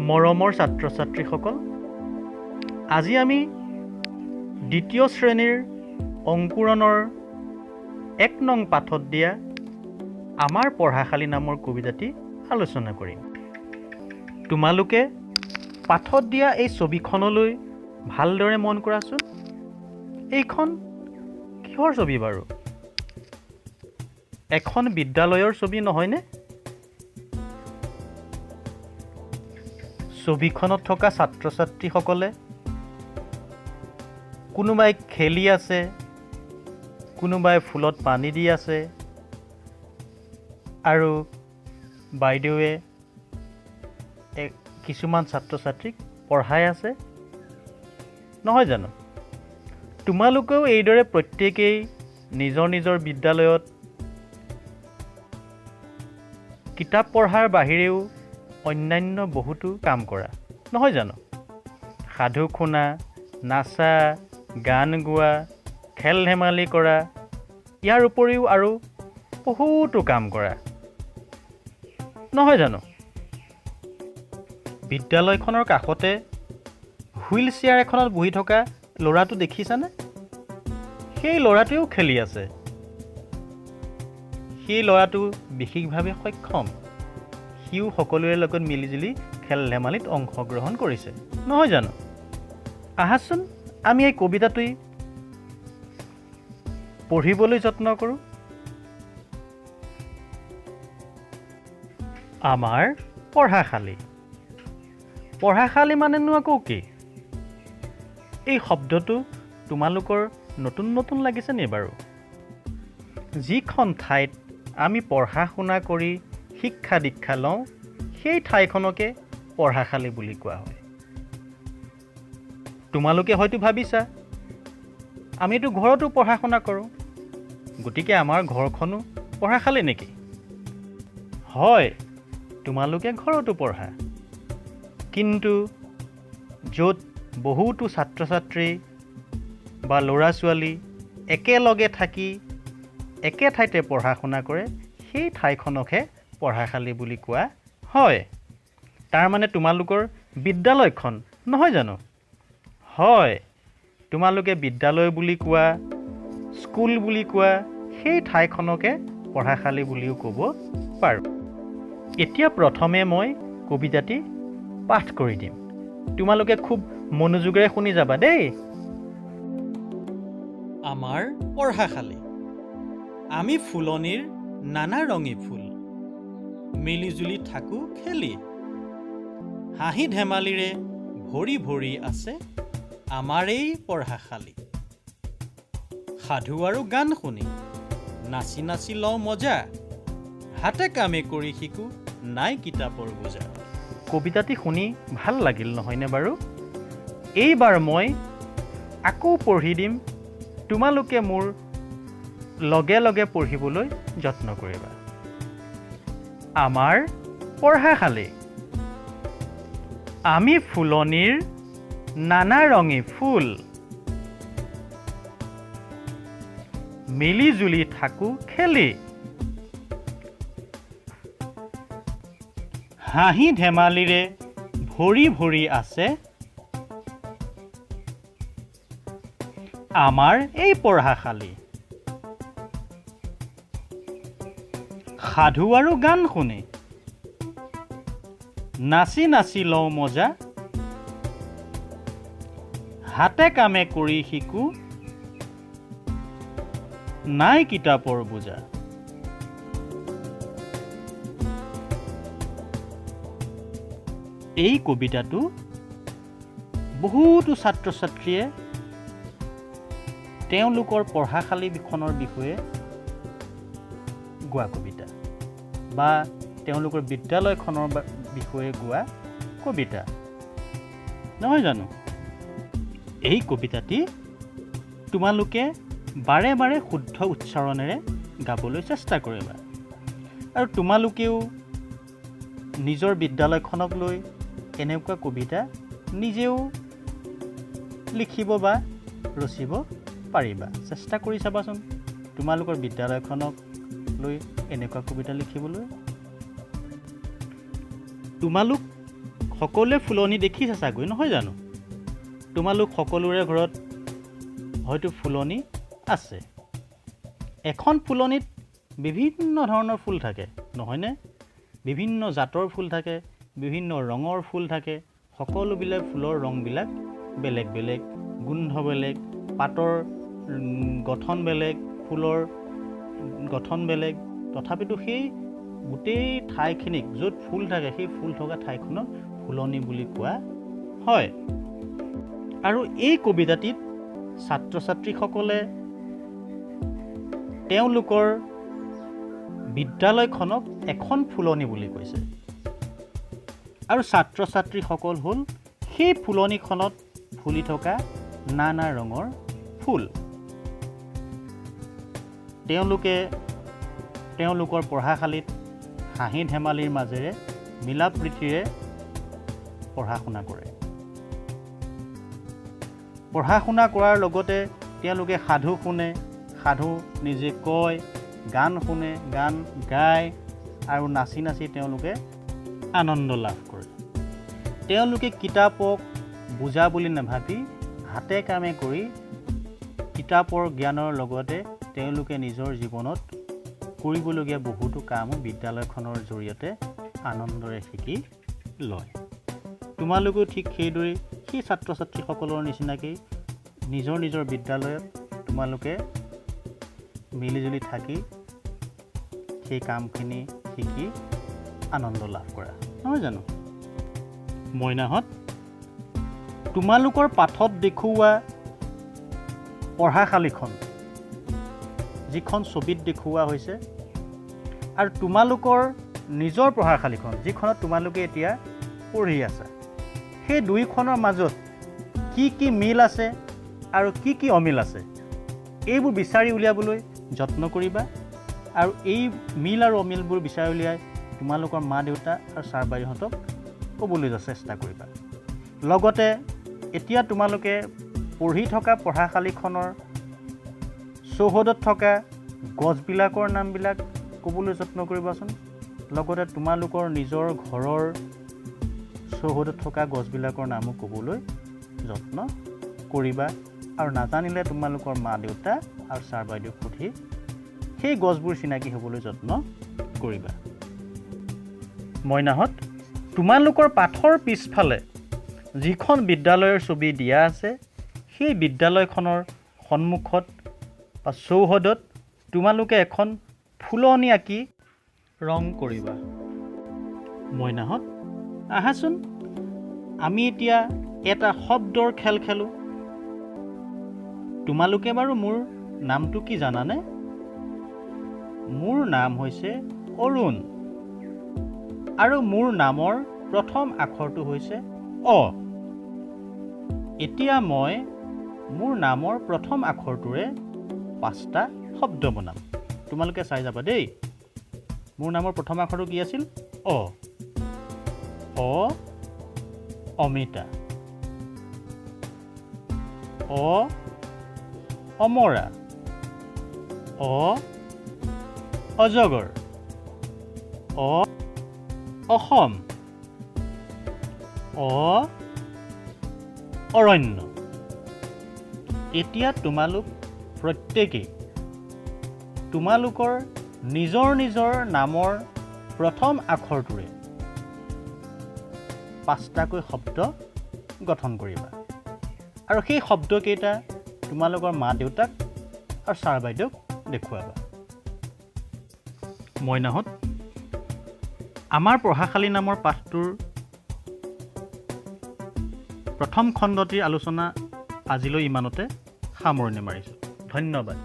মৰমৰ ছাত্ৰ ছাত্ৰীসকল, আজি আমি দ্বিতীয় শ্ৰেণীৰ অংকুৰণৰ ১ নং পাঠত দিয়া আমাৰ পঢ়াশালী নামৰ কবিতাটি আলোচনা কৰিম। তোমালোকে পাঠত দিয়া এই ছবিখনলৈ ভালদৰে মন কৰাচোন। এইখন কিহৰ ছবি বাৰু? এখন বিদ্যালয়ৰ ছবি নহয়নে? ছবিখনত থকা ছাত্ৰ ছাত্ৰীসকলে কোনোবাই খেলি আছে, কোনোবাই ফুলত পানী দি আছে, আৰু বাইদেৱে কিছুমান ছাত্ৰ ছাত্ৰীক পঢ়াই আছে, নহয় জানো? তোমালোকেও এইদৰে প্ৰত্যেকেই নিজৰ নিজৰ বিদ্যালয়ত কিতাপ পঢ়াৰ বাহিৰেও অন্যান্য বহুতো কাম কৰা, নহয় জানো? সাধু শুনা, নাচা, গান গোৱা, খেল ধেমালি কৰা, ইয়াৰ উপৰিও আৰু বহুতো কাম কৰা, নহয় জানো? বিদ্যালয়খনৰ কাষতে হুইল চেয়াৰ এখনত বহি থকা ল'ৰাটো দেখিছানে? সেই ল'ৰাটোৱেও খেলি আছে। সেই ল'ৰাটো বিশেষভাৱে সক্ষম। সিও সকলোৰে লগত মিলিজুলি খেল ধেমালিত অংশগ্ৰহণ কৰিছে, নহয় জানো? আহাচোন আমি এই কবিতাটি পঢ়িবলৈ যত্ন কৰোঁ। আমাৰ পঢ়াশালী। পঢ়াশালী মানেনো আকৌ কি? এই শব্দটো তোমালোকৰ নতুন নতুন লাগিছে নি বাৰু? যিখন ঠাইত আমি পঢ়া শুনা কৰি শিক্ষা দীক্ষা লওঁ, সেই ঠাইখনকে পঢ়াশালী বুলি কোৱা হয়। তোমালোকে হয়তো ভাবিছা, আমিতো ঘৰতো পঢ়া শুনা কৰোঁ, গতিকে আমাৰ ঘৰখনো পঢ়াশালী নেকি? হয়, তোমালোকে ঘৰতো পঢ়া, কিন্তু য'ত বহুতো ছাত্ৰ ছাত্ৰী বা ল'ৰা ছোৱালী একেলগে থাকি একে ঠাইতে পঢ়া শুনা কৰে, সেই ঠাইখনকহে পঢ়াশালী বুলি কোৱা হয়। তাৰমানে তোমালোকৰ বিদ্যালয়খন, নহয় জানো? হয়, তোমালোকে বিদ্যালয় বুলি কোৱা, স্কুল বুলি কোৱা সেই ঠাইখনকে পঢ়াশালী বুলিও ক'ব পাৰোঁ। এতিয়া প্ৰথমে মই কবিতাটি পাঠ কৰি দিম। তোমালোকে খুব মনোযোগেৰে শুনি যাবা দেই। আমাৰ পঢ়াশালী। আমি ফুলনিৰ নানা ৰঙী ফুল, মিলিজুলি থাকোঁ খেলি। হাঁহি ধেমালিৰে ভৰি ভৰি আছে আমাৰ এই পঢ়াশালী। সাধু আৰু গান শুনি নাচি নাচি লওঁ মজা, হাতে কামে কৰি শিকোঁ নাই কিতাপৰ বোজা। কবিতাটি শুনি ভাল লাগিল নহয়নে বাৰু? এইবাৰ মই আকৌ পঢ়ি দিম, তোমালোকে মোৰ লগে লগে পঢ়িবলৈ যত্ন কৰিবা। আমাৰ পঢ়াশালী। আমি ফুলনিৰ নানা ৰঙী ফুল, মিলিজুলি থাকোঁ খেলি। হাঁহি ধেমালিৰে ভৰি ভৰি আছে আমাৰ এই পঢ়াশালী। সাধু আৰু গান শুনি নাচি নাচি লওঁ মজা, হাতে কামে কৰি শিকোঁ নাই কিতাপৰ বোজা। এই কবিতাটো বহুতো ছাত্ৰ ছাত্ৰীয়ে তেওঁলোকৰ পঢ়াশালীখনৰ বিষয়ে গোৱা কবিতা বা তেওঁলোকৰ বিদ্যালয়খনৰ বিষয়ে গোৱা কবিতা, নহয় জানো? এই কবিতাটি তোমালোকে বাৰে বাৰে শুদ্ধ উচ্চাৰণেৰে গাবলৈ চেষ্টা কৰিবা। আৰু তোমালোকেও নিজৰ বিদ্যালয়খনক লৈ এনেকুৱা কবিতা নিজেও লিখিব বা ৰচিব পাৰিবা। চেষ্টা কৰি চাবাচোন তোমালোকৰ বিদ্যালয়খনক লৈ এনেকুৱা কবিতা লিখিবলৈ। তোমালোক সকলোৱে ফুলনি দেখিছে চাগৈ নহয় জানো? তোমালোক সকলোৰে ঘৰত হয়তো ফুলনি আছে। এখন ফুলনিত বিভিন্ন ধৰণৰ ফুল থাকে নহয়নে? বিভিন্ন জাতৰ ফুল থাকে, বিভিন্ন ৰঙৰ ফুল থাকে। সকলোবিলাক ফুলৰ ৰংবিলাক বেলেগ বেলেগ, গোন্ধ বেলেগ, পাতৰ গঠন বেলেগ, ফুলৰ গঠন বেলেগ। তথাপিতো সেই গোটেই ঠাইখিনিক য'ত ফুল থাকে সেই ফুল থকা ঠাইখনক ফুলনি বুলি কোৱা হয়। আৰু এই কবিতাটিত ছাত্ৰ ছাত্ৰীসকলে তেওঁলোকৰ বিদ্যালয়খনক এখন ফুলনি বুলি কৈছে। আৰু ছাত্ৰ ছাত্ৰীসকল হ'ল সেই ফুলনিখনত ফুলি থকা নানা ৰঙৰ ফুল। তেওঁলোকে তেওঁলোকৰ পঢ়াশালীত হাঁহি ধেমালিৰ মাজেৰে মিলা প্ৰীতিৰে পঢ়া শুনা কৰে। পঢ়া শুনা কৰাৰ লগতে তেওঁলোকে সাধু শুনে, সাধু নিজে কয়, গান শুনে, গান গায় আৰু নাচি নাচি তেওঁলোকে আনন্দ লাভ কৰে। তেওঁলোকে কিতাপক বুজা বুলি নাভাবি হাতে কামে কৰি কিতাপৰ জ্ঞানৰ লগতে তেওঁলোকে নিজৰ জীৱনত কৰিবলগীয়া বহুতো কাম বিদ্যালয়খনৰ জৰিয়তে আনন্দৰে শিকি লয়। তোমালোকেও ঠিক সেইদৰে সেই ছাত্ৰ ছাত্ৰীসকলৰ নিচিনাকৈ নিজৰ নিজৰ বিদ্যালয়ত তোমালোকে মিলিজুলি থাকি সেই কামখিনি শিকি আনন্দ লাভ কৰা নহয় জানো? মইনাহঁত, তোমালোকৰ পাঠত দেখুওৱা পঢ়াশালীখন যিখন ছবিত দেখুওৱা হৈছে আৰু তোমালোকৰ নিজৰ পঢ়াশালীখন যিখনত তোমালোকে এতিয়া পঢ়ি আছা, সেই দুইখনৰ মাজত কি কি মিল আছে আৰু কি কি অমিল আছে এইবোৰ বিচাৰি উলিয়াবলৈ যত্ন কৰিবা। আৰু এই মিল আৰু অমিলবোৰ বিচাৰি উলিয়াই তোমালোকৰ মা দেউতা আৰু ছাৰ বাইদেউহঁতক ক'বলৈ চেষ্টা কৰিবা। লগতে এতিয়া তোমালোকে পঢ়ি থকা পঢ়াশালীখনৰ চৌহদত থকা গছবিলাকৰ নামবিলাক ক'বলৈ যত্ন কৰিবাচোন। লগতে তোমালোকৰ নিজৰ ঘৰৰ চৌহদত থকা গছবিলাকৰ নামো ক'বলৈ যত্ন কৰিবা। আৰু নাজানিলে তোমালোকৰ মা দেউতা আৰু ছাৰ বাইদেউক সুধি সেই গছবোৰ চিনাকি হ'বলৈ যত্ন কৰিবা। মইনাহঁত, তোমালোকৰ পাঠৰ পিছফালে যিখন বিদ্যালয়ৰ ছবি দিয়া আছে সেই বিদ্যালয়খনৰ সন্মুখত বা চৌহদত তোমালোকে এখন ফুলনি আঁকি ৰং কৰিবা। মইনাহঁত, আহাচোন আমি এতিয়া এটা শব্দৰ খেল খেলোঁ। তোমালোকে বাৰু মোৰ নামটো কি জানানে? মোৰ নাম হৈছে অৰুণ আৰু মোৰ নামৰ প্ৰথম আখৰটো হৈছে অ। এতিয়া মই মোৰ নামৰ প্ৰথম আখৰটোৰে 5টা শব্দ বনাম। তোমালোকে চাই যাবা দেই। মোৰ নামৰ প্ৰথম আখৰটো কি আছিল? অ। অ অমিতা, অ অমৰা, অ অজগৰ, অ অসম, অ অৰণ্য। এতিয়া তোমালোক প্ৰত্যেকেই তোমালোকৰ নিজৰ নিজৰ নামৰ প্ৰথম আখৰটোৰে 5টাকৈ শব্দ গঠন কৰিবা আৰু সেই শব্দকেইটা তোমালোকৰ মা দেউতাক আৰু ছাৰ বাইদেউক দেখুৱাবা। মইনাহঁত, আমাৰ পঢ়াশালী নামৰ পাঠটোৰ প্ৰথম খণ্ডটিৰ আলোচনা আজিলৈ ইমানতে সামৰণি মাৰিছোঁ। ধন্যবাদ।